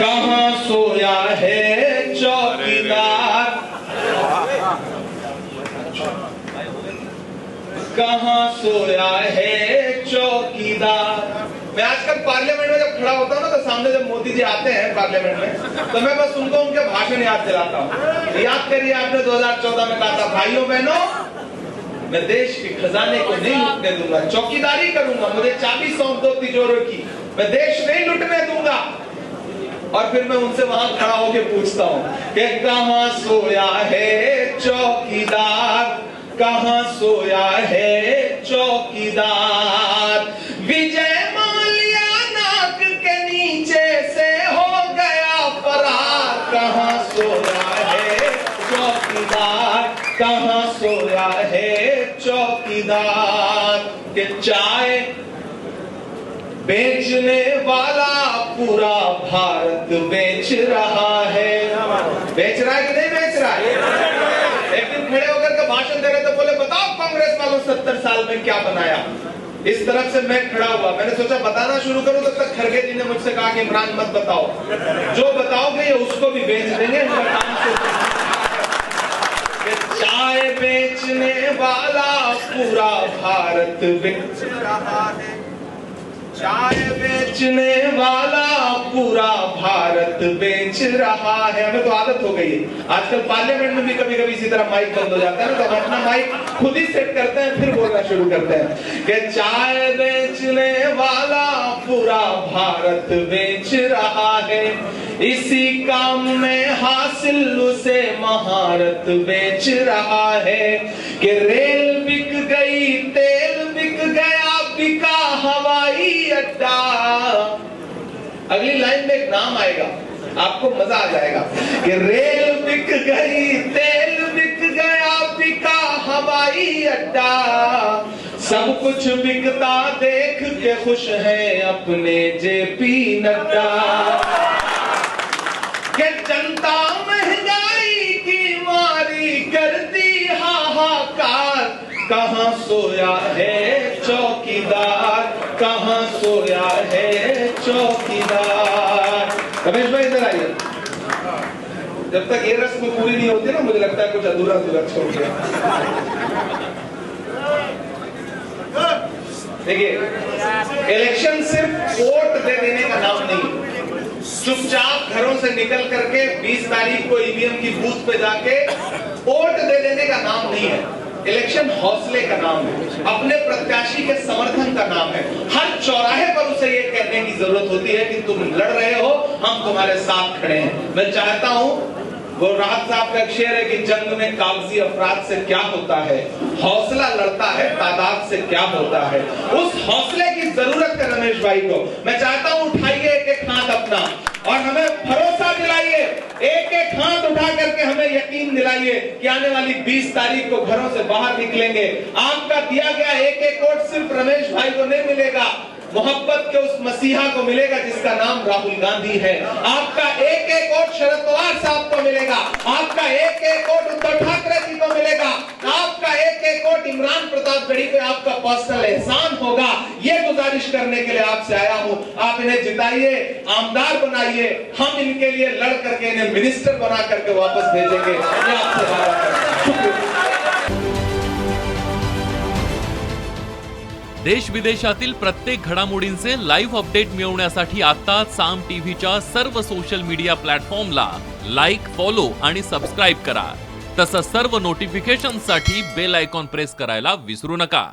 कहाँ सोया है चौकीदार, कहाँ सोया है चौकीदार। मैं आजकल पार्लियामेंट में जब खड़ा होता हूँ ना, तो सामने जब मोदी जी आते हैं पार्लियामेंट में, तो मैं बस उनको उनके भाषण याद दिलाता हूँ। याद करिए, आपने 2014 में कहा था, भाइयों बहनों मैं देश के खजाने को नहीं लुटने दूंगा, चौकीदारी करूंगा, मुझे चाबी सौंप दो तिजोरी की, मैं देश नहीं लुटने दूंगा। और फिर मैं उनसे वहां खड़ा होकर पूछता हूँ कि कहाँ सोया है चौकीदार, कहाँ सोया है चौकीदार। विजय माल्या नाक के नीचे से हो गया फरार, कहाँ सोया है चौकीदार, कहाँ सोया है चौकीदार। के चाय बेचने वाला पूरा भारत बेच रहा है, बेच रहा है कि नहीं बेच रहा है? एक दिन खड़े होकर के भाषण दे रहे थे, बोले बताओ कांग्रेस वालों 70 साल में क्या बनाया। इस तरफ से मैं खड़ा हुआ, मैंने सोचा बताना शुरू करूं, तब तक खड़गे जी ने मुझसे कहा कि इमरान मत बताओ, जो बताओगे ये उसको भी बेच देंगे। चाय बेचने वाला पूरा भारत बेच रहा है, चाय बेचने वाला पूरा भारत बेच रहा है। हमें तो आदत हो गई है, आजकल पार्लियामेंट में भी कभी कभी इसी तरह माइक बंद हो जाता है ना, तो हम अपना माइक खुद ही सेट करते हैं, फिर बोलना शुरू करते हैं कि चाय बेचने वाला पूरा भारत बेच रहा है, इसी काम में हासिल उसे महारत बेच रहा है। कि रेल बिक गई, तेल बिक गया, बिका हवाई अड्डा। अगली लाइन में एक नाम आएगा, आपको मजा आ जाएगा कि रेल बिक गई, तेल बिक गया, बिका हवाई अड्डा। सब कुछ बिकता देख के खुश है अपने जेपी नड्डा। कि जनता महंगाई की मारी करती हाहाकार, कहाँ सोया है चौकीदार, कहाँ सोया है चौकीदार। रमेश भाई इधर आइए, जब तक ये रस्म पूरी नहीं होती ना, मुझे लगता है कुछ अधूरा अधूरा छोड़ गया। देखिए, इलेक्शन सिर्फ वोट दे देने का नाम नहीं, चुपचाप घरों से निकल करके 20 तारीख को ईवीएम की बूथ पे जाके वोट दे देने का नाम नहीं है। इलेक्शन हौसले का नाम है, अपने प्रत्याशी के समर्थन का नाम है। हर चौराहे पर उसे ये कहने की जरूरत होती है कि तुम लड़ रहे हो, हम तुम्हारे साथ खड़े हैं। मैं चाहता हूं, वो राहत साहब का एक शेर है कि जंग में कागजी अफराद से क्या होता है, हौसला लड़ता है तादाद से क्या होता है। उस हौसले की जरूरत है रमेश भाई को। मैं चाहता हूं उठाइए एक एक हाथ अपना और हमें भरोसा दिलाइए, एक एक हाथ उठा करके हमें यकीन दिलाइए कि आने वाली 20 तारीख को घरों से बाहर निकलेंगे। आपका दिया गया एक एक वोट सिर्फ रमेश भाई को नहीं मिलेगा, मोहब्बत के उस मसीहा को मिलेगा जिसका नाम राहुल गांधी है। आपका एक एक वोट शरद पवार साहब को मिलेगा, आपका एक एक वोट उद्धव ठाकरे जी को मिलेगा, आपका एक एक वोट इमरान प्रतापगढ़ी पे आपका पर्सनल एहसान होगा। ये गुजारिश करने के लिए आपसे आया हूं, आप इन्हें जिताइए, आमदार बनाइए, हम इनके लिए लड़ करके इन्हें मिनिस्टर बना करके वापस भेजेंगे। ये आपसे वादा करता हूं। देश विदेशातील प्रत्येक घडामोडींचे लाईव्ह अपडेट मिळवण्यासाठी आता साम टीव्हीच्या सर्व सोशल मीडिया प्लॅटफॉर्मला लाईक, फॉलो आणि सबस्क्राईब करा। तसंच सर्व नोटिफिकेशनसाठी बेल आयकॉन प्रेस करायला विसरू नका।